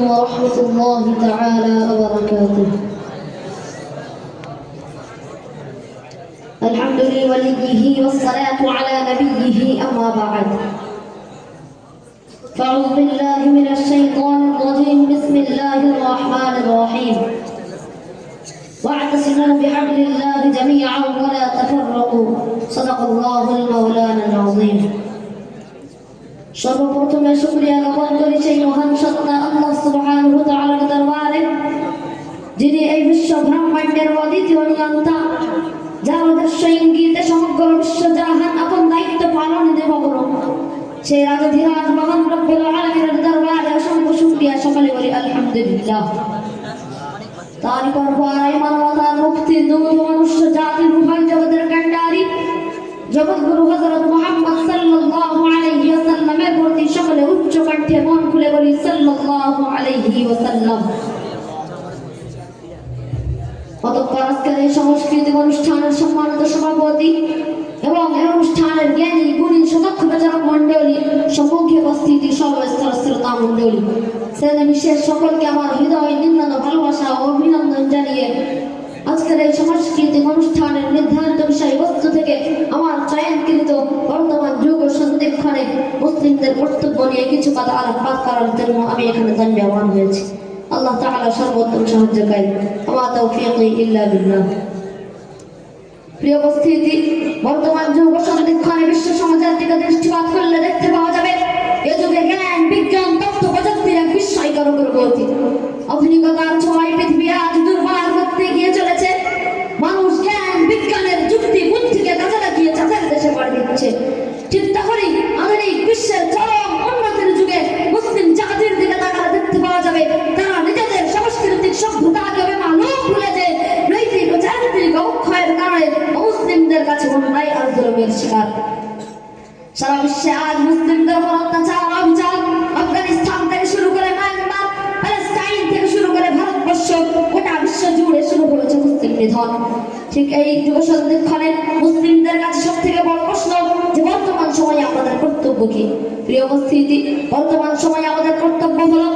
ورحمة الله تعالى وبركاته. الحمد لوليه والصلاة على نبيه أما بعد. فأعوذ بالله من الشيطان الرجيم. بسم الله الرحمن الرحيم. واعتصموا بحبل الله جميعا ولا تفرقوا. صدق الله المولانا العظيم. সর্বপ্রথমে শুকরিয়া জ্ঞাপন করি সেই মহান সত্তা আল্লাহ সুবহানাহু ওয়া তাআলার দরবারে, যিনি এই বিশ্ব ব্রহ্মাণ্ডের অদ্বিতীয় নিয়ন্তা, যার উদ্দেশ্য ইঙ্গিতে সমগ্র বিশ্ব জাহান আপন দায়িত্ব পালন দেবগ্র সেই রাজাধিরাজ মহান রব্বুল আলামিনের দরবারে অসংখ্য শুকরিয়া। সকলে বলি আলহামদুলিল্লাহ। তারই পর এই মানবতার মুক্তি নূর মনুষ্য জাতির উভয় জগতের কান্ডারি জগৎগুরু হযরত মুহাম্মদ সাল্লাল্লাহু আলাইহি ওয়াসাল্লামের প্রতি সকলে উচ্চ কণ্ঠে মন খুলে বলি সাল্লাল্লাহু আলাইহি ওয়াসাল্লাম। অতঃপর আজকের এই সাংস্কৃতিক অনুষ্ঠানের সম্মানিত সভাপতি এবং এই অনুষ্ঠানের জ্ঞানী গুণী সদক্ষ প্রচারক মণ্ডলী, সম্মুখে উপস্থিতি সর্বস্তর শ্রোতা মণ্ডলী, শ্রেণী বিশেষ সকলকে আমার হৃদয় নিন্দানো ভালোবাসা ও অভিনন্দন জানিয়ে আজকের এই সাংস্কৃতিক অনুষ্ঠানের নির্ধারিত বিষয়বস্তু থেকে আমার চয়নকৃত বর্তমান যুগ ও সন্ধিক্ষণে মুসলিমদের কর্তব্য নিয়ে কিছু কথা আলোকপাত করার জন্য আমি এখানে ধন্যবান হয়েছি। আল্লাহ তাআলা সর্বোত্তম সাহায্যকারী, আমা তাওফীকি ইল্লা বিল্লাহ। প্রিয় উপস্থিতি, বর্তমান যুগ ও সন্ধিক্ষণে বিশ্ব সমাজের দিকে দৃষ্টিপাত করলে দেখতে পাওয়া যাবে এ যুগে জ্ঞান, বিজ্ঞান, তথ্য প্রযুক্তির এক বিস্ময়কর অগ্রগতি। আধুনিকতার ছোঁয়ায় পৃথিবী আজ দুর্বার করতে গিয়ে চলেছে। মানুষ জ্ঞান, বিজ্ঞানের যুক্তি বুদ্ধিকে কাজে লাগিয়ে চাঁদের দেশে পাড়ি দিচ্ছে। চিন্তা করি, আধুনিক বিশ্বের চরম উন্নতির যুগে মুসলিম জাতির দিকে তাকালে দেখতে পাওয়া যাবে তারা নিজেদের সাংস্কৃতিক সভ্যতাকে বেমালুম ভুলে যে নৈতিক ও চারিত্রিক অবক্ষয়ের কারণে মুসলিমদের কাছে অন্যায় আর জুলুমের শিকার। সারা বিশ্বে আজ মুসলিমদের উপর অত্যাচার, অবিচার, আফগানিস্তান থেকে শুরু করে মায়ানমার, প্যালেস্টাইন থেকে শুরু করে ভারতবর্ষ, গোটা বিশ্ব জুড়ে শুরু হয়েছে মুসলিম নিধন। ঠিক এই যুগ সন্ধিক্ষণে মুসলিমদের কাছে সব থেকে বড় প্রশ্ন যে বর্তমান সময়ে আমাদের কর্তব্য কি? প্রিয় উপস্থিতি, বর্তমান সময়ে আমাদের কর্তব্য হলো